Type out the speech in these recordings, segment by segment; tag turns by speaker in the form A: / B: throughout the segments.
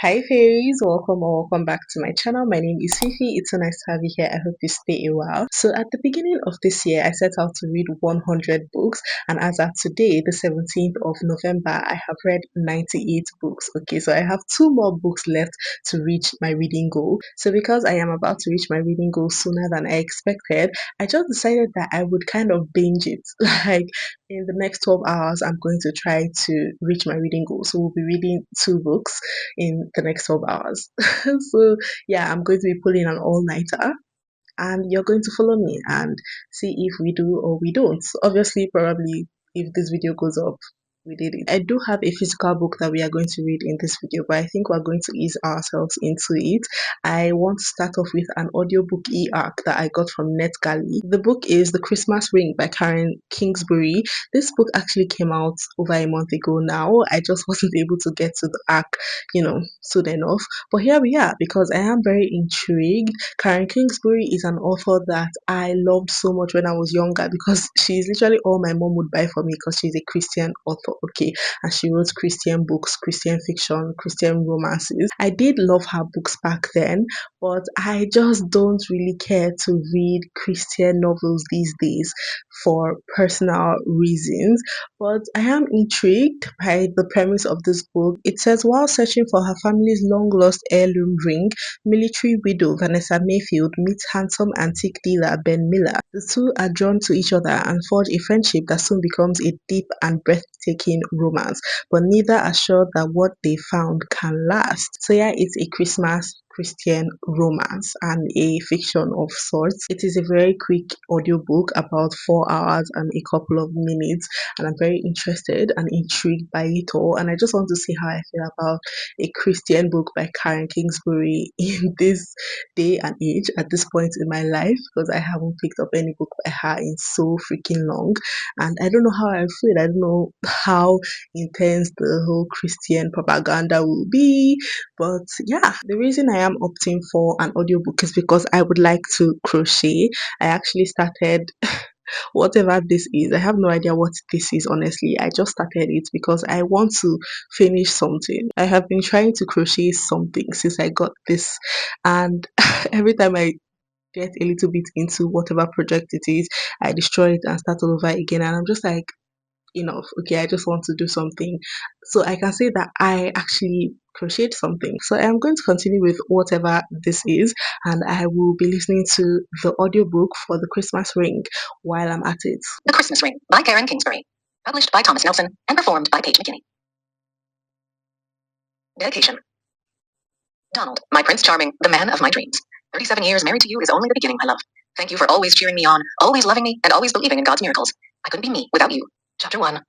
A: Hi fairies, welcome or welcome back to my channel. My name is Fifi. It's so nice to have you here. I hope you stay a while. So at the beginning of this year, I set out to read 100 books, and as of today, the 17th of November, I have read 98 books. Okay, so I have two more books left to reach my reading goal. So because I am about to reach my reading goal sooner than I expected, I just decided that I would kind of binge it. Like in the next 12 hours, I'm going to try to reach my reading goal. So we'll be reading two books in the next 12 hours. So, yeah, I'm going to be pulling an all nighter, and you're going to follow me and see if we do or we don't. So obviously, probably if this video goes up, we did it. I do have a physical book that we are going to read in this video, but I think we're going to ease ourselves into it. I want to start off with an audiobook e-arc that I got from NetGalley. The book is The Christmas Ring by Karen Kingsbury. This book actually came out over a month ago now. I just wasn't able to get to the arc, soon enough. But here we are because I am very intrigued. Karen Kingsbury is an author that I loved so much when I was younger because she's literally all my mom would buy for me because she's a Christian author, okay? And she wrote Christian books, Christian fiction, Christian romances. I did love her books back then, but I just don't really care to read Christian novels these days for personal reasons. But I am intrigued by the premise of this book. It says, while searching for her family's long lost heirloom ring, military widow Vanessa Mayfield meets handsome antique dealer Ben Miller. The two are drawn to each other and forge a friendship that soon becomes a deep and breathtaking romance, but neither are sure that what they found can last. So yeah, it's a Christmas Christian romance and a fiction of sorts. It is a very quick audiobook, about 4 hours and a couple of minutes, and I'm very interested and intrigued by it all, and I just want to see how I feel about a Christian book by Karen Kingsbury in this day and age at this point in my life, because I haven't picked up any book by her in so freaking long, and I don't know how I feel. I don't know how intense the whole Christian propaganda will be, but yeah, the reason I am opting for an audiobook is because I would like to crochet. I actually started whatever this is. I have no idea what this is, honestly. I just started it because I want to finish something. I have been trying to crochet something since I got this, and every time I get a little bit into whatever project it is, I destroy it and start all over again, and I'm just like, enough. Okay, I just want to do something. So I can say that I actually crocheted something. So I'm going to continue with whatever this is, and I will be listening to the audiobook for The Christmas Ring while I'm at it.
B: The Christmas Ring by Karen Kingsbury. Published by Thomas Nelson and performed by Paige McKinney. Dedication. Donald, my Prince Charming, the man of my dreams. 37 years married to you is only the beginning, my love. Thank you for always cheering me on, always loving me, and always believing in God's miracles. I couldn't be me without you. Chapter 1.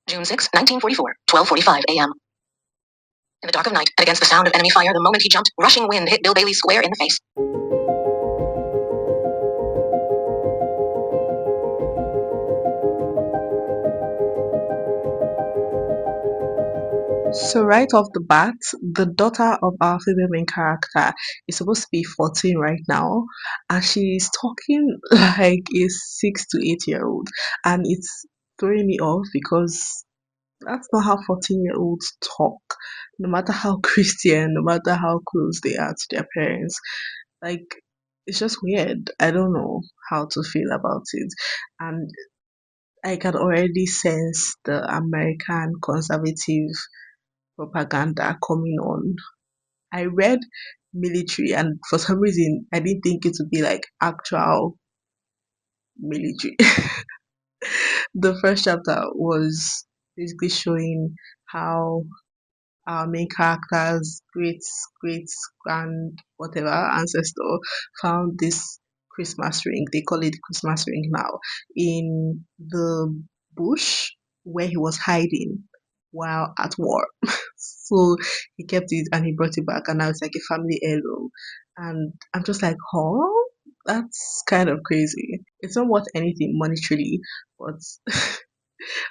B: June 6, 1944, 12:45 a.m. In the dark of night, and against the sound of enemy fire, the moment he jumped, rushing wind hit Bill Bailey square in the face.
A: So right off the bat, the daughter of our female main character is supposed to be 14 right now, and she's talking like a 6 to 8 year old, and it's throwing me off because that's not how 14-year-olds talk. No matter how Christian, no matter how close they are to their parents, like it's just weird. I don't know how to feel about it, and I can already sense the American conservative propaganda coming on. I read military, and for some reason I didn't think it would be like actual military. The first chapter was basically showing how our main character's great grand whatever ancestor found this Christmas ring. They call it Christmas ring now, in the bush where he was hiding while at war. So he kept it and he brought it back, and now it's like a family heirloom. And I'm just like, huh? That's kind of crazy. It's not worth anything monetarily, but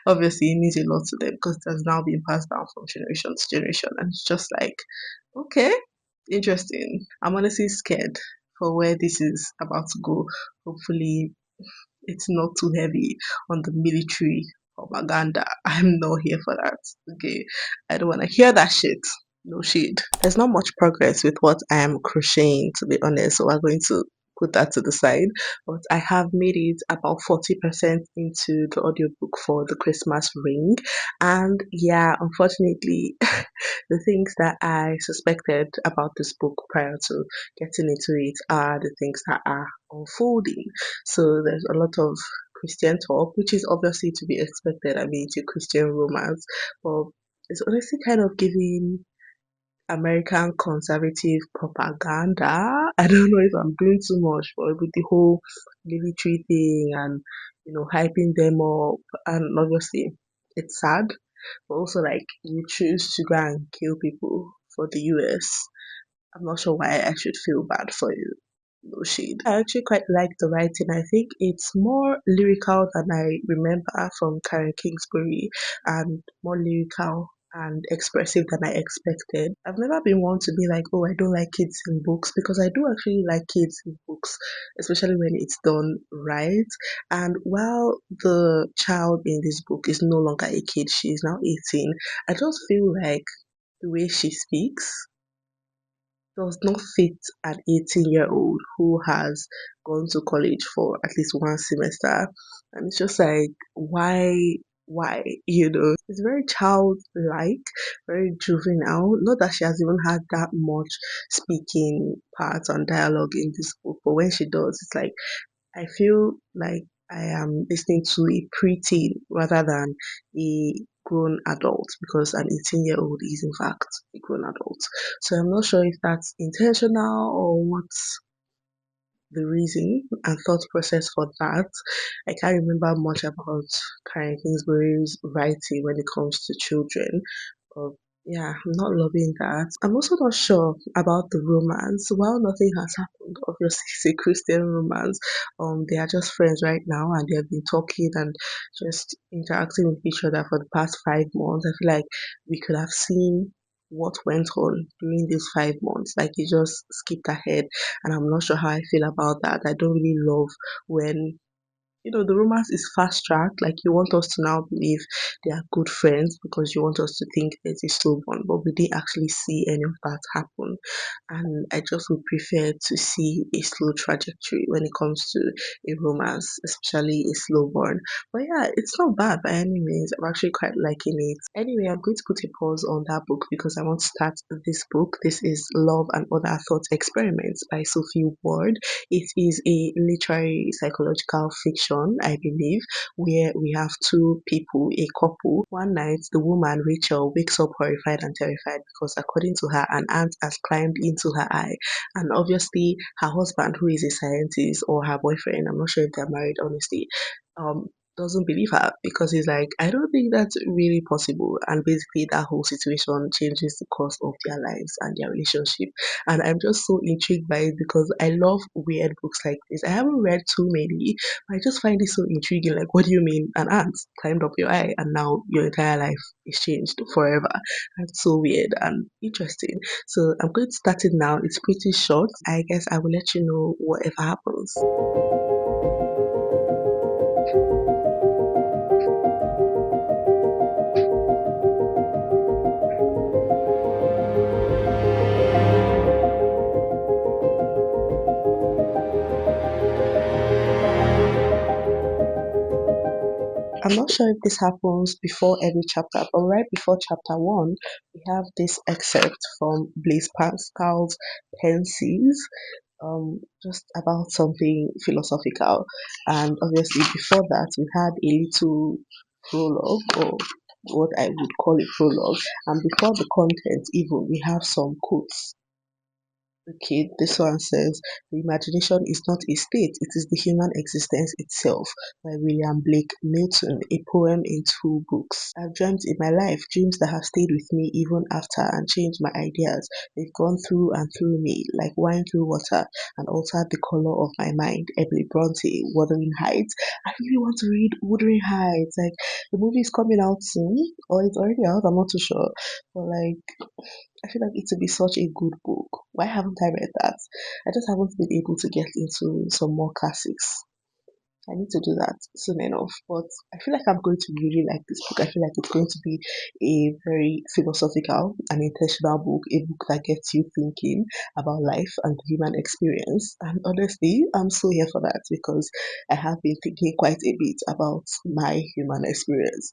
A: obviously it means a lot to them because it has now been passed down from generation to generation, and it's just like, okay, interesting. I'm honestly scared for where this is about to go. Hopefully it's not too heavy on the military propaganda. I'm not here for that. Okay, I don't want to hear that shit. No shade. There's not much progress with what I am crocheting, to be honest. So we're going to put that to the side. But I have made it about 40% into the audiobook for the Christmas ring. And yeah, unfortunately, the things that I suspected about this book prior to getting into it are the things that are unfolding. So there's a lot of Christian talk, which is obviously to be expected. I mean, it's a Christian romance, but it's honestly kind of giving American conservative propaganda. I don't know if I'm doing too much, but with the whole military thing and hyping them up, and obviously it's sad, but also like you choose to go and kill people for the US. I'm not sure why I should feel bad for you. No shade. I actually quite like the writing. I think it's more lyrical than I remember from Karen Kingsbury and more lyrical and expressive than I expected. I've never been one to be like, oh, I don't like kids in books because I do actually like kids in books, especially when it's done right. And while the child in this book is no longer a kid, she is now 18, I just feel like the way she speaks does not fit an 18-year-old who has gone to college for at least one semester. And it's just like, why? It's very childlike, very juvenile. Not that she has even had that much speaking parts and dialogue in this book, but when she does, it's like I feel like I am listening to a preteen rather than a grown adult because an 18-year-old is in fact a grown adult. So I'm not sure if that's intentional or what's the reason and thought process for that. I can't remember much about Karen Kingsbury's writing when it comes to children, but yeah, I'm not loving that. I'm also not sure about the romance. While nothing has happened, obviously it's a Christian romance. They are just friends right now and they have been talking and just interacting with each other for the past 5 months. I feel like we could have seen what went on during these 5 months. Like you just skipped ahead and I'm not sure how I feel about that. I don't really love when the romance is fast tracked. Like you want us to now believe they are good friends because you want us to think there's a slow burn, but we didn't actually see any of that happen. And I just would prefer to see a slow trajectory when it comes to a romance, especially a slow burn. But yeah, it's not bad by any means. I'm actually quite liking it. Anyway, I'm going to put a pause on that book because I want to start this book. This is Love and Other Thought Experiments by Sophie Ward. It is a literary psychological fiction, I believe, where we have two people, a couple. One night, the woman, Rachel, wakes up horrified and terrified because, according to her, an ant has climbed into her eye. And obviously, her husband, who is a scientist, or her boyfriend, I'm not sure if they're married, honestly, um, doesn't believe her because he's like, I don't think that's really possible. And basically, that whole situation changes the course of their lives and their relationship. And I'm just so intrigued by it because I love weird books like this. I haven't read too many, but I just find it so intriguing. Like, what do you mean an ant climbed up your eye and now your entire life is changed forever? That's so weird and interesting. So I'm going to start it now. It's pretty short. I guess I will let you know whatever happens. I'm not sure if this happens before every chapter, but right before chapter one, we have this excerpt from Blaise Pascal's Pensives, just about something philosophical. And obviously, before that, we had a little prologue, or what I would call a prologue. And before the content, even, we have some quotes. Okay, this one says, the imagination is not a state, it is the human existence itself, by William Blake Milton, a poem in 2 books. I've dreamt in my life dreams that have stayed with me even after and changed my ideas. They've gone through and through me, like wine through water, and altered the color of my mind. Emily Bronte, Wuthering Heights. I really want to read Wuthering Heights. Like, the movie is coming out soon, or it's already out, I'm not too sure. But like, I feel like it would be such a good book. Why haven't I read that? I just haven't been able to get into some more classics. I need to do that soon enough. But I feel like I'm going to really like this book. I feel like it's going to be a very philosophical and intentional book, a book that gets you thinking about life and the human experience. And honestly, I'm so here for that because I have been thinking quite a bit about my human experience.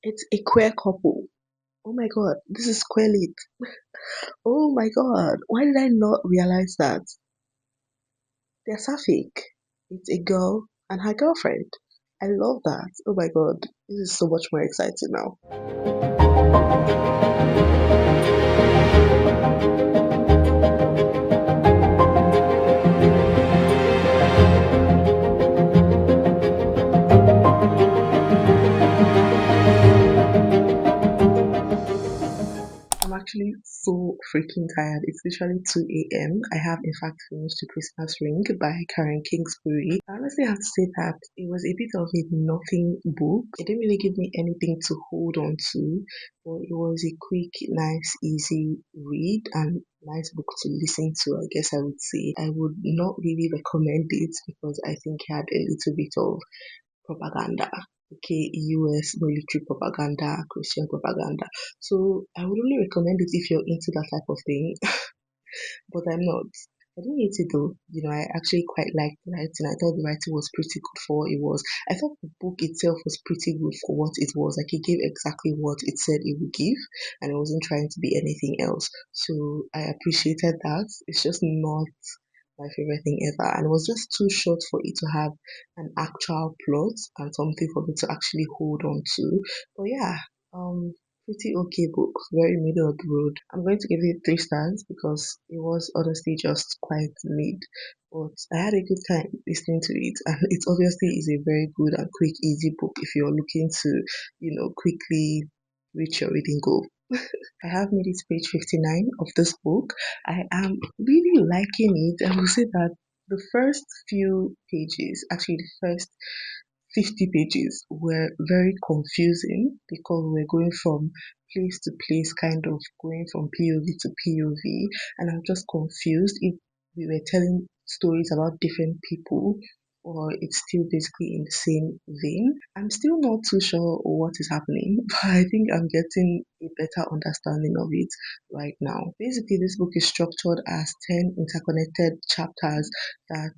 A: It's a queer couple. Oh my god, this is queer lit. Oh my god, why did I not realize that? They're sapphic. It's a girl and her girlfriend. I love that. Oh my god, this is so much more exciting now. I'm actually so freaking tired. It's literally 2 a.m. I have, in fact, finished The Christmas Ring by Karen Kingsbury. I honestly have to say that it was a bit of a nothing book. It didn't really give me anything to hold on to, but it was a quick, nice, easy read and nice book to listen to, I guess I would say. I would not really recommend it because I think it had a little bit of propaganda. Okay, US military propaganda, Christian propaganda. So I would only recommend it if you're into that type of thing, but I'm not. I didn't hate it though. I actually quite liked the writing. I thought the writing was pretty good for what it was. I thought the book itself was pretty good for what it was. Like it gave exactly what it said it would give, and it wasn't trying to be anything else. So I appreciated that. It's just not my favorite thing ever, and it was just too short for it to have an actual plot and something for me to actually hold on to. But yeah, pretty okay book, very middle of the road. I'm going to give it 3 stars because it was honestly just quite mid, but I had a good time listening to it, and it obviously is a very good and quick, easy book if you're looking to, quickly reach your reading goal. I have made it to page 59 of this book. I am really liking it. I will say that the first few pages, actually the first 50 pages, were very confusing because we're going from place to place, kind of going from POV to POV, and I'm just confused if we were telling stories about different people or it's still basically in the same vein. I'm still not too sure what is happening, but I think I'm getting a better understanding of it right now. Basically, this book is structured as 10 interconnected chapters that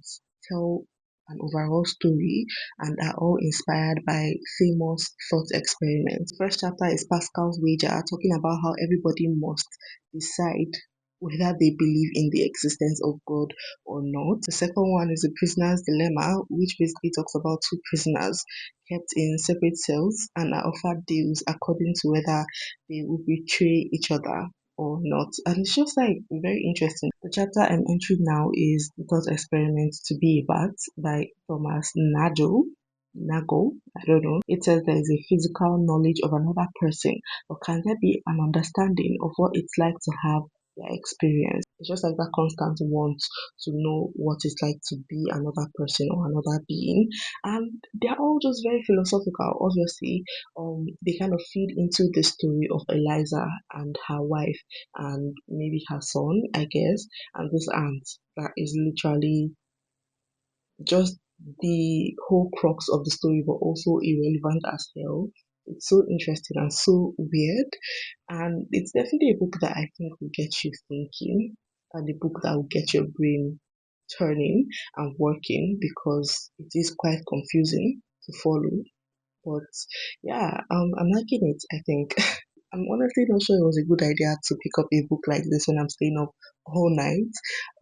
A: tell an overall story and are all inspired by famous thought experiments. The first chapter is Pascal's wager, talking about how everybody must decide whether they believe in the existence of God or not. The second one is The Prisoner's Dilemma, which basically talks about two prisoners kept in separate cells and are offered deals according to whether they will betray each other or not. And it's just like very interesting. The chapter I'm entering now is The Thought Experiment to Be a Bat by Thomas Nago, I don't know. It says there is a physical knowledge of another person, but can there be an understanding of what it's like to have their experience? It's just like that constant want to know what it's like to be another person or another being. And they're all just very philosophical, obviously. They kind of feed into the story of Eliza and her wife and maybe her son, I guess, and this aunt that is literally just the whole crux of the story, but also irrelevant as hell. It's so interesting and so weird, and it's definitely a book that I think will get you thinking, and a book that will get your brain turning and working because it is quite confusing to follow. But yeah, I'm liking it, I think. I'm honestly not sure it was a good idea to pick up a book like this when I'm staying up all night.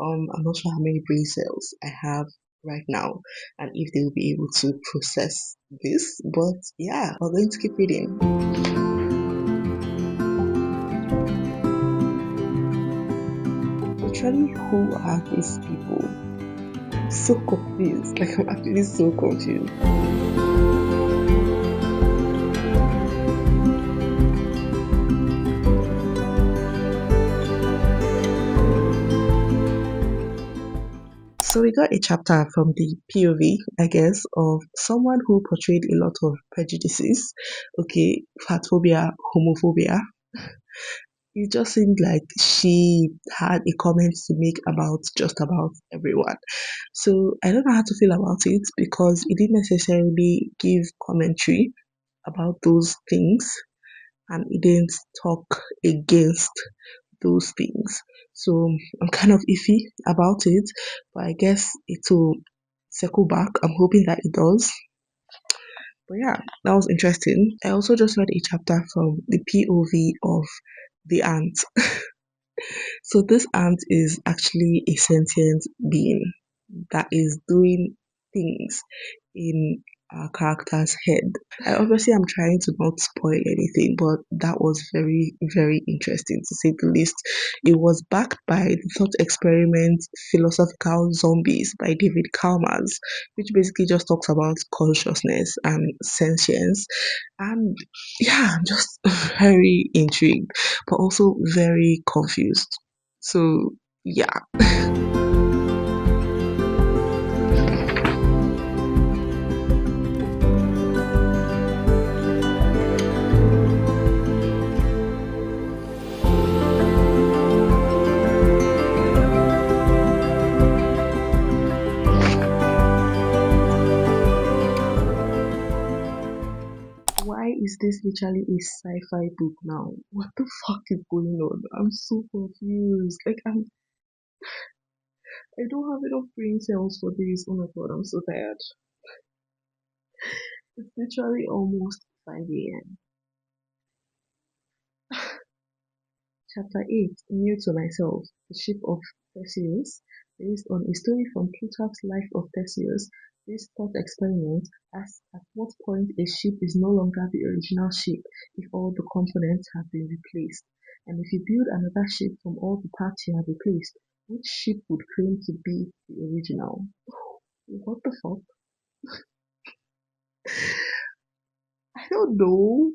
A: I'm not sure how many brain cells I have right now and if they will be able to process this. But yeah, we're going to keep reading. Literally, who are these people? I'm so confused. Like, I'm actually so confused. So we got a chapter from the POV, I guess, of someone who portrayed a lot of prejudices. Okay, fat phobia, homophobia. It just seemed like she had a comment to make about just about everyone. So I don't know how to feel about it because it didn't necessarily give commentary about those things and it didn't talk against those things. So I'm kind of iffy about it, but I guess it will circle back. I'm hoping that it does. But yeah, that was interesting. I also just read a chapter from the POV of the ant. So this ant is actually a sentient being that is doing things in our character's head. I obviously am trying to not spoil anything, but that was very, very interesting to say the least. It was backed by the thought experiment Philosophical Zombies by David Kalmaz, which basically just talks about consciousness and sentience. And yeah, I'm just very intrigued, but also very confused. So yeah. Why is this literally a sci-fi book now? What the fuck is going on? I'm so confused. I don't have enough brain cells for this. Oh my god, I'm so tired. It's literally almost 5 a.m. Chapter 8, New to Myself, The Ship of Theseus, based on a story from Plutarch's Life of Theseus. This thought experiment asks at what point a ship is no longer the original ship if all the components have been replaced. And if you build another ship from all the parts you have replaced, which ship would claim to be the original? What the fuck? I don't know.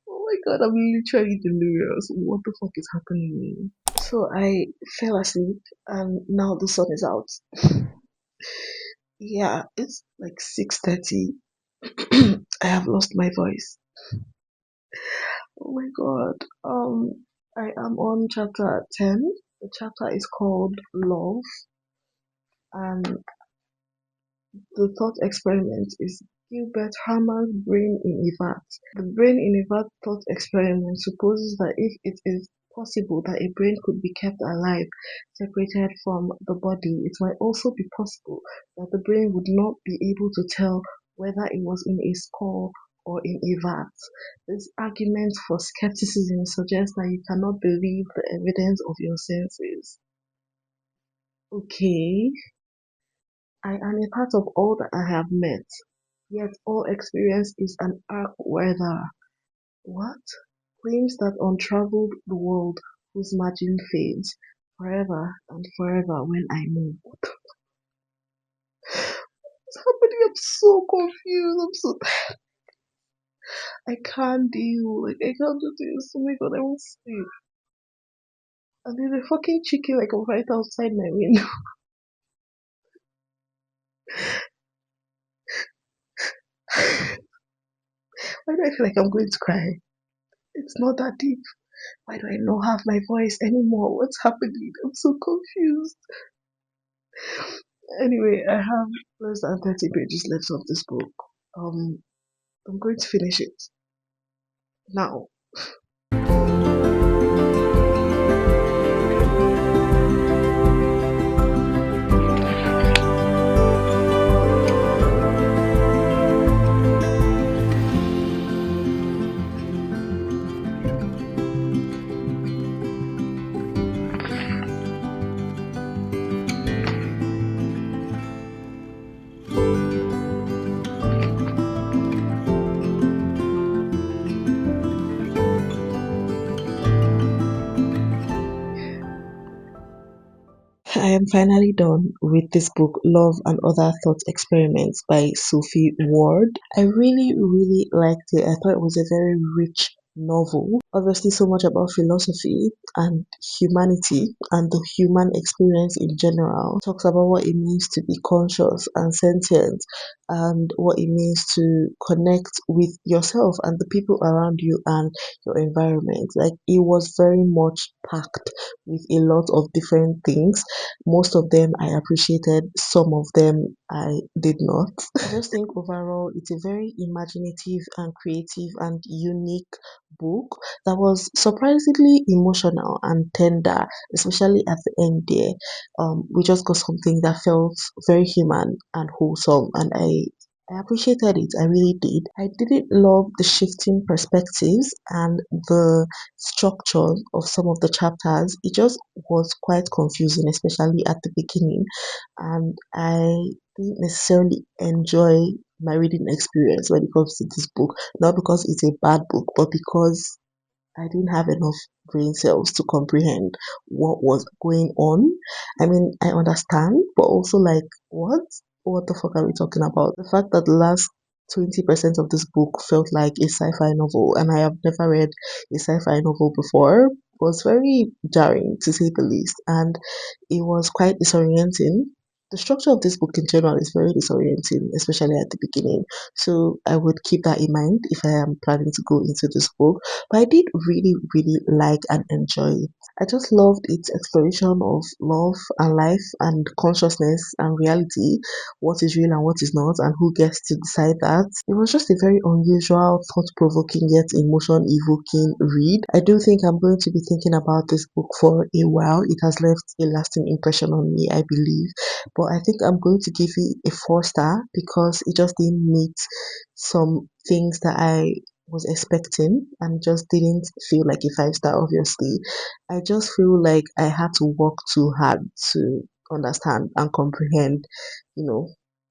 A: Oh my god, I'm literally delirious. What the fuck is happening? So I fell asleep and now the sun is out. Yeah, it's like 6:30. I have lost my voice. Oh my god. I am on chapter 10. The chapter is called Love and the thought experiment is Gilbert Hamer's brain in a vat. The brain in a vat thought experiment supposes that if it is possible that a brain could be kept alive, separated from the body, it might also be possible that the brain would not be able to tell whether it was in a skull or in a vat. This argument for skepticism suggests that you cannot believe the evidence of your senses. Okay, I am a part of all that I have met, yet all experience is an arc weather. What? Claims that untraveled the world whose margin fades forever and forever when I move. What's happening? I'm so confused. I can't deal. Like, I can't do this. Oh my god, I won't sleep. And there's a fucking chicken like right outside my window. Why do I feel like I'm going to cry? It's not that deep. Why do I not have my voice anymore? What's happening? I'm so confused. Anyway, I have less than 30 pages left of this book. Um, I'm going to finish it now. I am finally done with this book, Love and Other Thought Experiments by Sophie Ward. I really, really liked it. I thought it was a very rich novel. Obviously, so much about philosophy and humanity and the human experience in general. It talks about what it means to be conscious and sentient and what it means to connect with yourself and the people around you and your environment. Like, it was very much packed with a lot of different things. Most of them I appreciated, some of them I did not. I just think overall it's a very imaginative and creative and unique book that was surprisingly emotional and tender, especially at the end there. We just got something that felt very human and wholesome, and I appreciated it. I really did. I didn't love the shifting perspectives and the structure of some of the chapters. It just was quite confusing, especially at the beginning, and I didn't necessarily enjoy my reading experience when it comes to this book. Not because it's a bad book, but because I didn't have enough brain cells to comprehend what was going on. I mean, I understand, but also like, what? What the fuck are we talking about? The fact that the last 20% of this book felt like a sci-fi novel, and I have never read a sci-fi novel before, was very jarring to say the least, and it was quite disorienting. The structure of this book in general is very disorienting, especially at the beginning. So I would keep that in mind if I am planning to go into this book. But I did really, really like and enjoy it. I just loved its exploration of love and life and consciousness and reality, what is real and what is not, and who gets to decide that. It was just a very unusual, thought provoking, yet emotion evoking read. I do think I'm going to be thinking about this book for a while. It has left a lasting impression on me, I believe. But I think I'm going to give it a 4 star because it just didn't meet some things that I was expecting and just didn't feel like a 5 star, obviously. I just feel like I had to work too hard to understand and comprehend,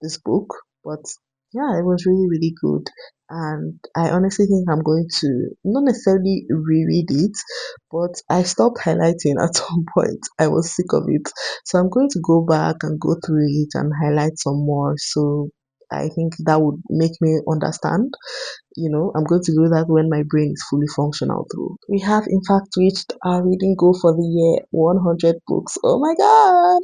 A: this book. But yeah, it was really, really good. And I honestly think I'm going to not necessarily reread it, but I stopped highlighting at some point. I was sick of it. So I'm going to go back and go through it and highlight some more. So I think that would make me understand. I'm going to do that when my brain is fully functional through. We have in fact reached our reading goal for the year, 100 books. Oh my god!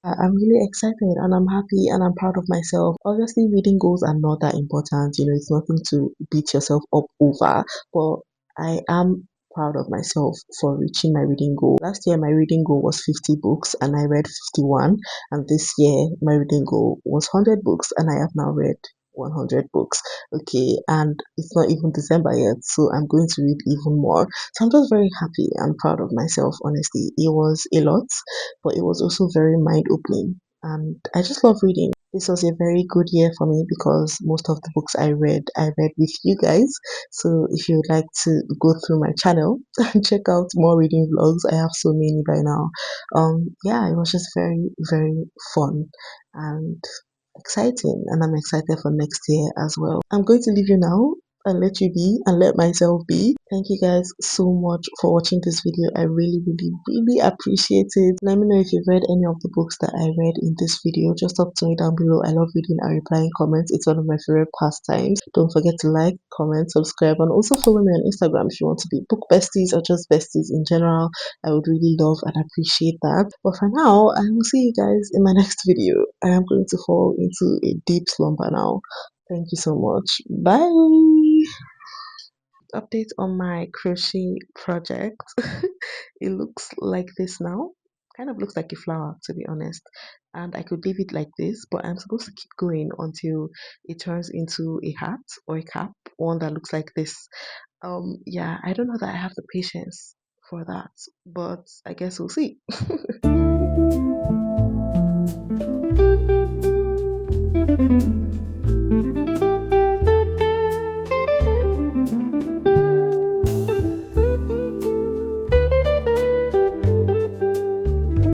A: I'm really excited and I'm happy and I'm proud of myself. Obviously, reading goals are not that important. It's nothing to beat yourself up over, but I am proud of myself for reaching my reading goal. Last year, my reading goal was 50 books and I read 51. And this year, my reading goal was 100 books and I have now read 100 books. Okay, and it's not even December yet, so I'm going to read even more. So I'm just very happy and proud of myself, honestly. It was a lot, but it was also very mind opening. And I just love reading. This was a very good year for me because most of the books I read with you guys. So if you would like to go through my channel and check out more reading vlogs, I have so many by now. Yeah, it was just very, very fun and exciting, and I'm excited for next year as well. I'm going to leave you now and let you be and let myself be. Thank you guys so much for watching this video. I really, really, really appreciate it. Let me know if you've read any of the books that I read in this video. Just talk to me down below. I love reading and replying comments. It's one of my favorite pastimes. Don't forget to like, comment, subscribe, and also follow me on Instagram if you want to be book besties or just besties in general. I would really love and appreciate that. But for now, I will see you guys in my next video. I am going to fall into a deep slumber now. Thank you so much. Bye. Update on my crochet project. It looks like this now. Kind of looks like a flower, to be honest. And I could leave it like this, but I'm supposed to keep going until it turns into a hat or a cap, one that looks like this. Yeah, I don't know that I have the patience for that, but I guess we'll see.